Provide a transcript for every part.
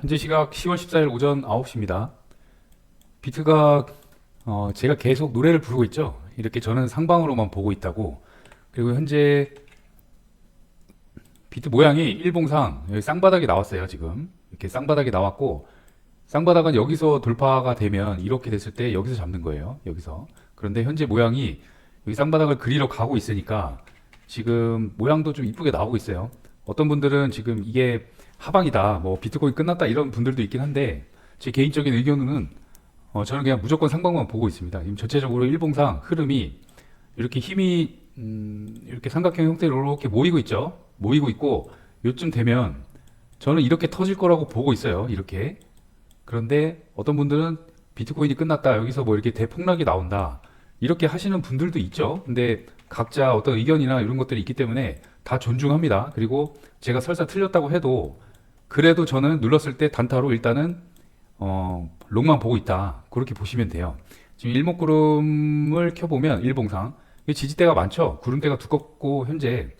현재 시각 10월 14일 오전 9시입니다. 비트가 제가 계속 노래를 부르고 있죠. 이렇게 저는 상방으로만 보고 있다고. 그리고 현재 비트 모양이 일봉상 여기 쌍바닥이 나왔어요. 지금 이렇게 쌍바닥이 나왔고, 쌍바닥은 여기서 돌파가 되면 이렇게 됐을 때 여기서 잡는 거예요. 여기서. 그런데 현재 모양이 여기 쌍바닥을 그리러 가고 있으니까 지금 모양도 좀 이쁘게 나오고 있어요. 어떤 분들은 지금 이게 하방이다, 뭐 비트코인 끝났다 이런 분들도 있긴 한데, 제 개인적인 의견은 저는 그냥 무조건 상방만 보고 있습니다. 지금 전체적으로 일봉상 흐름이 이렇게 힘이 이렇게 삼각형 형태로 이렇게 모이고 있죠. 모이고 있고, 요쯤 되면 저는 이렇게 터질 거라고 보고 있어요. 이렇게. 그런데 어떤 분들은 비트코인이 끝났다, 여기서 뭐 이렇게 대폭락이 나온다, 이렇게 하시는 분들도 있죠. 근데 각자 어떤 의견이나 이런 것들이 있기 때문에 다 존중합니다. 그리고 제가 설사 틀렸다고 해도 그래도 저는 눌렀을 때 단타로 일단은 롱만 보고 있다, 그렇게 보시면 돼요. 지금 일목구름을 켜보면 일봉상 이 지지대가 많죠. 구름대가 두껍고 현재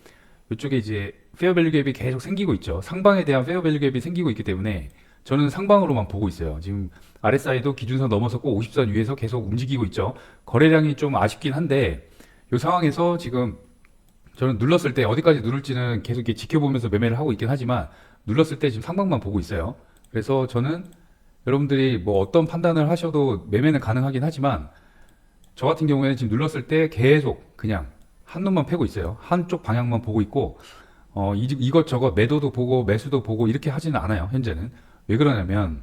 이쪽에 이제 페어밸류 갭이 계속 생기고 있죠. 상방에 대한 페어밸류 갭이 생기고 있기 때문에 저는 상방으로만 보고 있어요. 지금 RSI도 기준선 넘어섰고 50선 위에서 계속 움직이고 있죠. 거래량이 좀 아쉽긴 한데 이 상황에서 지금 저는 눌렀을 때 어디까지 누를지는 계속 이렇게 지켜보면서 매매를 하고 있긴 하지만, 눌렀을 때 지금 상방만 보고 있어요. 그래서 저는 여러분들이 뭐 어떤 판단을 하셔도 매매는 가능하긴 하지만, 저 같은 경우에는 지금 눌렀을 때 계속 그냥 한 놈만 패고 있어요. 한쪽 방향만 보고 있고, 이것저것 매도도 보고 매수도 보고 이렇게 하지는 않아요. 현재는. 왜 그러냐면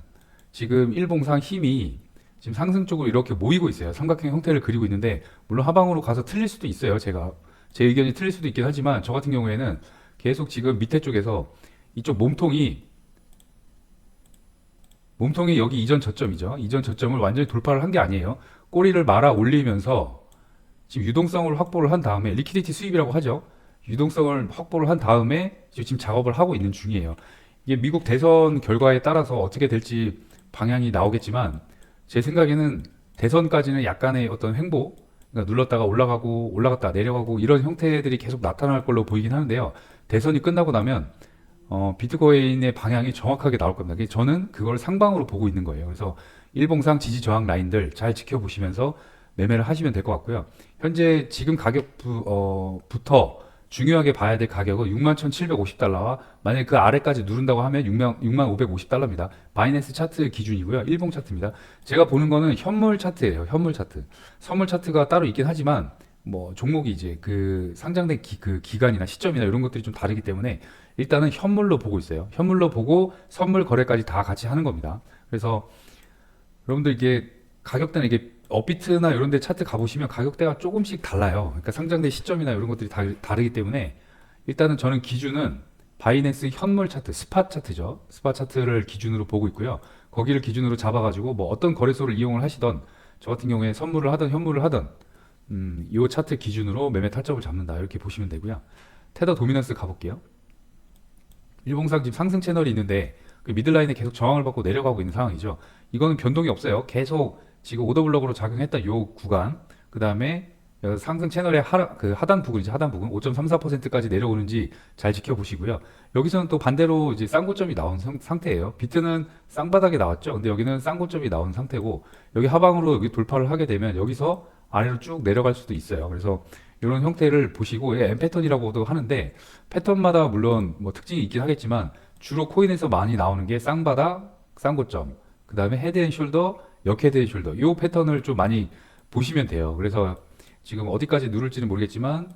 지금 일봉상 힘이 지금 상승 쪽으로 이렇게 모이고 있어요. 삼각형 형태를 그리고 있는데, 물론 하방으로 가서 틀릴 수도 있어요. 제 의견이 틀릴 수도 있긴 하지만, 저 같은 경우에는 계속 지금 밑에 쪽에서 이쪽 몸통이 여기 이전 저점이죠. 이전 저점을 완전히 돌파를 한 게 아니에요. 꼬리를 말아 올리면서 지금 유동성을 확보를 한 다음에, 리퀴디티 수입이라고 하죠. 유동성을 확보를 한 다음에 지금 작업을 하고 있는 중이에요. 이게 미국 대선 결과에 따라서 어떻게 될지 방향이 나오겠지만, 제 생각에는 대선까지는 약간의 어떤 횡보, 그러니까 눌렀다가 올라가고 올라갔다 내려가고 이런 형태들이 계속 나타날 걸로 보이긴 하는데요. 대선이 끝나고 나면 비트코인의 방향이 정확하게 나올 겁니다. 저는 그걸 상방으로 보고 있는 거예요. 그래서 일봉상 지지 저항 라인들 잘 지켜보시면서 매매를 하시면 될 것 같고요. 현재 지금 가격부터 중요하게 봐야 될 가격은 61,750달러와, 만약에 그 아래까지 누른다고 하면 6550달러입니다. 바이낸스 차트 기준이고요. 일봉 차트입니다. 제가 보는 거는 현물 차트예요. 현물 차트. 선물 차트가 따로 있긴 하지만, 뭐 종목이 이제 그 상장된 그 기간이나 시점이나 이런 것들이 좀 다르기 때문에 일단은 현물로 보고 있어요. 현물로 보고 선물 거래까지 다 같이 하는 겁니다. 그래서 여러분들 이게 가격대는 이게 업비트나 이런 데 차트 가보시면 가격대가 조금씩 달라요. 그러니까 상장된 시점이나 이런 것들이 다르기 때문에 일단은 저는 기준은 바이낸스 현물 차트, 스팟 차트죠. 스팟 차트를 기준으로 보고 있고요. 거기를 기준으로 잡아가지고 뭐 어떤 거래소를 이용을 하시던, 저 같은 경우에 선물을 하든 현물을 하든 이 차트 기준으로 매매 탈점을 잡는다, 이렇게 보시면 되고요. 테더 도미넌스 가볼게요. 일봉상 지금 상승 채널이 있는데 그 미들라인에 계속 저항을 받고 내려가고 있는 상황이죠. 이거는 변동이 없어요. 계속 지금 오더블럭으로 작용했다 요 구간, 그 다음에 상승 채널의 그 하단 부분이죠. 하단 부분 5.34%까지 내려오는지 잘 지켜보시고요. 여기서는 또 반대로 이제 쌍고점이 나온 상태예요. 비트는 쌍바닥에 나왔죠. 근데 여기는 쌍고점이 나온 상태고, 여기 하방으로 여기 돌파를 하게 되면 여기서 아래로 쭉 내려갈 수도 있어요. 그래서 이런 형태를 보시고, M 패턴이라고도 하는데, 패턴마다 물론 뭐 특징이 있긴 하겠지만 주로 코인에서 많이 나오는 게 쌍바닥, 쌍고점, 그 다음에 헤드앤숄더, 역헤드앤숄더, 이 패턴을 좀 많이 보시면 돼요. 그래서 지금 어디까지 누를지는 모르겠지만,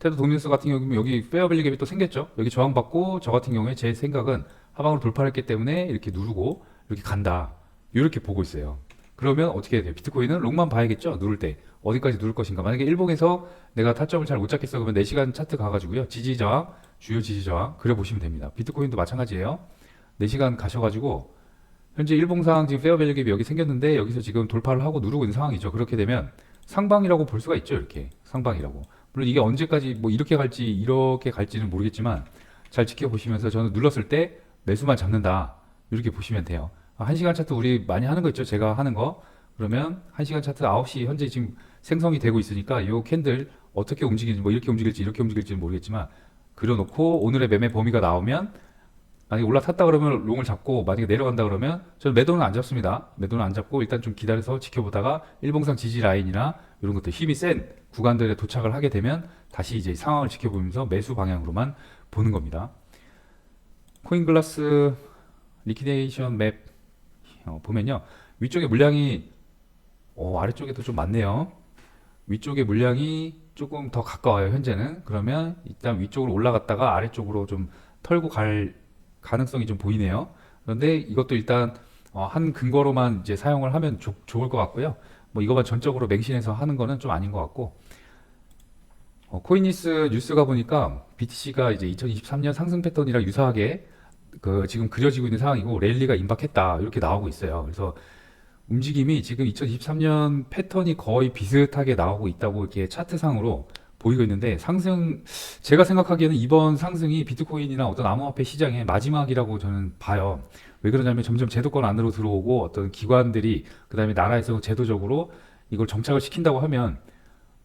테드 도미노스 같은 경우는 여기 페어밸류 갭이 또 생겼죠. 여기 저항받고, 저 같은 경우에 제 생각은 하방으로 돌파를 했기 때문에 이렇게 누르고 이렇게 간다, 이렇게 보고 있어요. 그러면 어떻게 해야 돼요? 비트코인은 롱만 봐야겠죠. 누를 때 어디까지 누를 것인가. 만약에 일봉에서 내가 타점을 잘 못 잡겠어, 그러면 4시간 차트 가가지고요, 지지 저항, 주요 지지 저항 그려 보시면 됩니다. 비트코인도 마찬가지예요. 4시간 가셔가지고 현재 일봉상 지금 페어밸류 갭이 여기 생겼는데, 여기서 지금 돌파를 하고 누르고 있는 상황이죠. 그렇게 되면 상방이라고 볼 수가 있죠. 이렇게 상방이라고. 물론 이게 언제까지 뭐 이렇게 갈지 이렇게 갈지는 모르겠지만, 잘 지켜보시면서 저는 눌렀을 때 매수만 잡는다, 이렇게 보시면 돼요. 1시간 차트 우리 많이 하는 거 있죠. 제가 하는 거. 그러면 1시간 차트 9시 현재 지금 생성이 되고 있으니까 이 캔들 어떻게 움직이는지, 뭐 이렇게 움직일지 이렇게 움직일지는 모르겠지만 그려놓고 오늘의 매매 범위가 나오면 만약에 올라탔다 그러면 롱을 잡고 만약에 내려간다 그러면 저는 매도는 안 잡습니다. 매도는 안 잡고 일단 좀 기다려서 지켜보다가 일봉상 지지 라인이나 이런 것들 힘이 센 구간들에 도착을 하게 되면 다시 이제 상황을 지켜보면서 매수 방향으로만 보는 겁니다. 코인글라스 리퀴데이션 맵 보면요. 위쪽에 물량이 아래쪽에도 좀 많네요. 위쪽에 물량이 조금 더 가까워요, 현재는. 그러면 일단 위쪽으로 올라갔다가 아래쪽으로 좀 털고 갈 가능성이 좀 보이네요. 그런데 이것도 일단 한 근거로만 이제 사용을 하면 좋을 것 같고요. 뭐 이거만 전적으로 맹신해서 하는 거는 좀 아닌 것 같고. 코인니스 뉴스가 보니까 BTC가 이제 2023년 상승 패턴이랑 유사하게 그 지금 그려지고 있는 상황이고 랠리가 임박했다 이렇게 나오고 있어요. 그래서 움직임이 지금 2023년 패턴이 거의 비슷하게 나오고 있다고 이렇게 차트상으로 보이고 있는데 제가 생각하기에는 이번 상승이 비트코인이나 어떤 암호화폐 시장의 마지막이라고 저는 봐요. 왜 그러냐면 점점 제도권 안으로 들어오고 어떤 기관들이 그다음에 나라에서 제도적으로 이걸 정착을 시킨다고 하면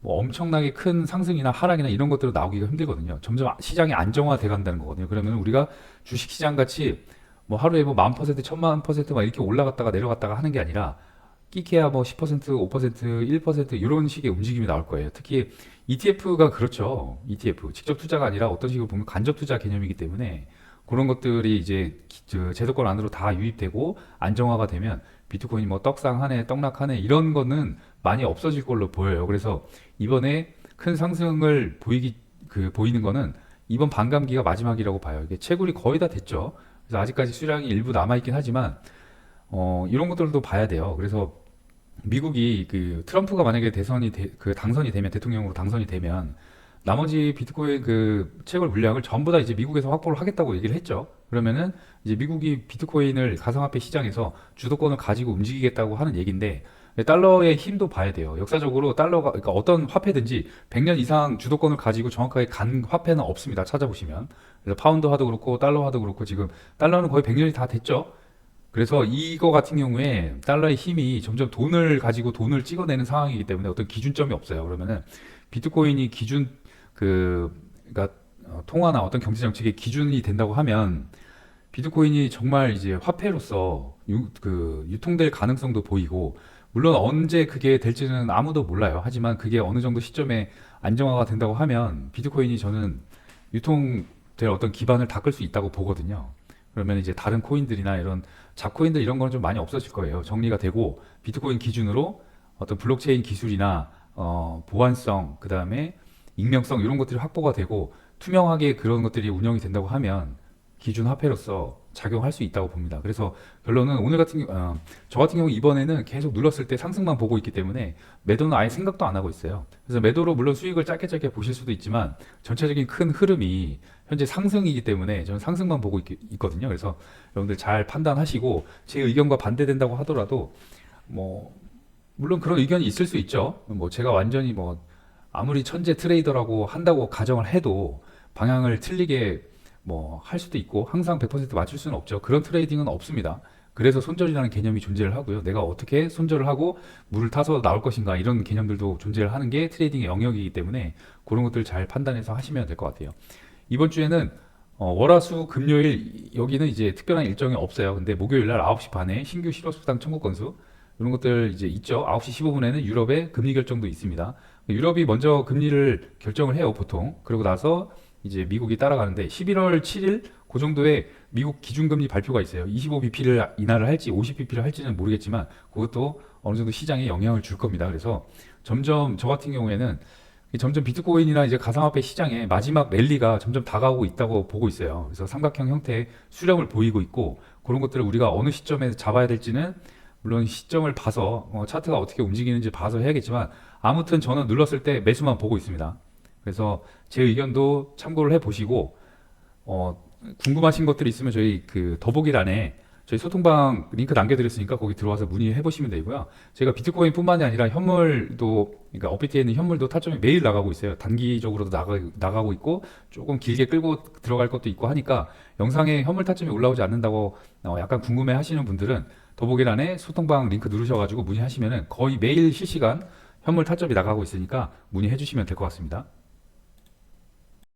뭐 엄청나게 큰 상승이나 하락이나 이런 것들은 나오기가 힘들거든요. 점점 시장이 안정화돼 간다는 거거든요. 그러면 우리가 주식시장 같이 뭐 하루에 뭐 10,000%, 10,000,000% 막 이렇게 올라갔다가 내려갔다가 하는 게 아니라 끼케야 뭐 10%, 5%, 1% 이런 식의 움직임이 나올 거예요. 특히 ETF가 그렇죠. ETF 직접 투자가 아니라 어떤 식으로 보면 간접 투자 개념이기 때문에 그런 것들이 이제 제도권 안으로 다 유입되고 안정화가 되면 비트코인이 뭐 떡상하네, 떡락하네 이런 거는 많이 없어질 걸로 보여요. 그래서 이번에 큰 상승을 보이는 거는 이번 반감기가 마지막이라고 봐요. 이게 채굴이 거의 다 됐죠. 그래서 아직까지 수량이 일부 남아있긴 하지만 이런 것들도 봐야 돼요. 그래서 미국이 그 트럼프가 만약에 그 당선이 되면 대통령으로 당선이 되면 나머지 비트코인 그 채굴 물량을 전부 다 이제 미국에서 확보를 하겠다고 얘기를 했죠. 그러면은 이제 미국이 비트코인을 가상화폐 시장에서 주도권을 가지고 움직이겠다고 하는 얘기인데 달러의 힘도 봐야 돼요. 역사적으로 달러가 그러니까 어떤 화폐든지 100년 이상 주도권을 가지고 정확하게 간 화폐는 없습니다. 찾아보시면. 그래서 파운드화도 그렇고 달러화도 그렇고 지금 달러는 거의 100년이 다 됐죠. 그래서 이거 같은 경우에 달러의 힘이 점점 돈을 가지고 돈을 찍어내는 상황이기 때문에 어떤 기준점이 없어요. 그러면은 비트코인이 그러니까 통화나 어떤 경제 정책의 기준이 된다고 하면 비트코인이 정말 이제 화폐로서 유통될 가능성도 보이고 물론 언제 그게 될지는 아무도 몰라요. 하지만 그게 어느 정도 시점에 안정화가 된다고 하면 비트코인이 저는 유통될 어떤 기반을 닦을 수 있다고 보거든요. 그러면 이제 다른 코인들이나 이런 잡코인들 이런 거는 좀 많이 없어질 거예요. 정리가 되고 비트코인 기준으로 어떤 블록체인 기술이나 보안성, 그 다음에 익명성 이런 것들이 확보가 되고 투명하게 그런 것들이 운영이 된다고 하면 기준 화폐로서 작용할 수 있다고 봅니다. 그래서 결론은 저 같은 경우 이번에는 계속 눌렀을 때 상승만 보고 있기 때문에 매도는 아예 생각도 안 하고 있어요. 그래서 매도로 물론 수익을 짧게 보실 수도 있지만 전체적인 큰 흐름이 현재 상승이기 때문에 저는 상승만 보고 있거든요. 그래서 여러분들 잘 판단하시고 제 의견과 반대된다고 하더라도 뭐 물론 그런 의견이 있을 수 있죠. 뭐 제가 완전히 뭐 아무리 천재 트레이더라고 한다고 가정을 해도 방향을 틀리게 뭐 할 수도 있고 항상 100% 맞출 수는 없죠. 그런 트레이딩은 없습니다. 그래서 손절이라는 개념이 존재를 하고요. 내가 어떻게 손절을 하고 물을 타서 나올 것인가 이런 개념들도 존재를 하는 게 트레이딩의 영역이기 때문에 그런 것들 잘 판단해서 하시면 될 것 같아요. 이번 주에는 월화수 금요일 여기는 이제 특별한 일정이 없어요. 근데 목요일 날 9시 반에 신규 실업수당 청구 건수 이런 것들 이제 있죠. 9시 15분에는 유럽의 금리 결정도 있습니다. 유럽이 먼저 금리를 결정을 해요, 보통. 그러고 나서 이제 미국이 따라가는데 11월 7일 그 정도에 미국 기준금리 발표가 있어요. 25bp를 인하를 할지 50bp를 할지는 모르겠지만 그것도 어느 정도 시장에 영향을 줄 겁니다. 그래서 점점 저 같은 경우에는 점점 비트코인이나 이제 가상화폐 시장의 마지막 랠리가 점점 다가오고 있다고 보고 있어요. 그래서 삼각형 형태의 수렴을 보이고 있고 그런 것들을 우리가 어느 시점에 잡아야 될지는 물론 시점을 봐서 차트가 어떻게 움직이는지 봐서 해야겠지만 아무튼 저는 눌렀을 때 매수만 보고 있습니다. 그래서 제 의견도 참고를 해보시고 궁금하신 것들이 있으면 저희 그 더보기란에 저희 소통방 링크 남겨드렸으니까 거기 들어와서 문의해 보시면 되고요. 제가 비트코인뿐만이 아니라 현물도 그러니까 업비트에 있는 현물도 타점이 매일 나가고 있어요. 단기적으로도 나가고 있고 조금 길게 끌고 들어갈 것도 있고 하니까 영상에 현물 타점이 올라오지 않는다고 약간 궁금해 하시는 분들은 더보기란에 소통방 링크 누르셔가지고 문의하시면은 거의 매일 실시간 현물 타점이 나가고 있으니까 문의해 주시면 될 것 같습니다.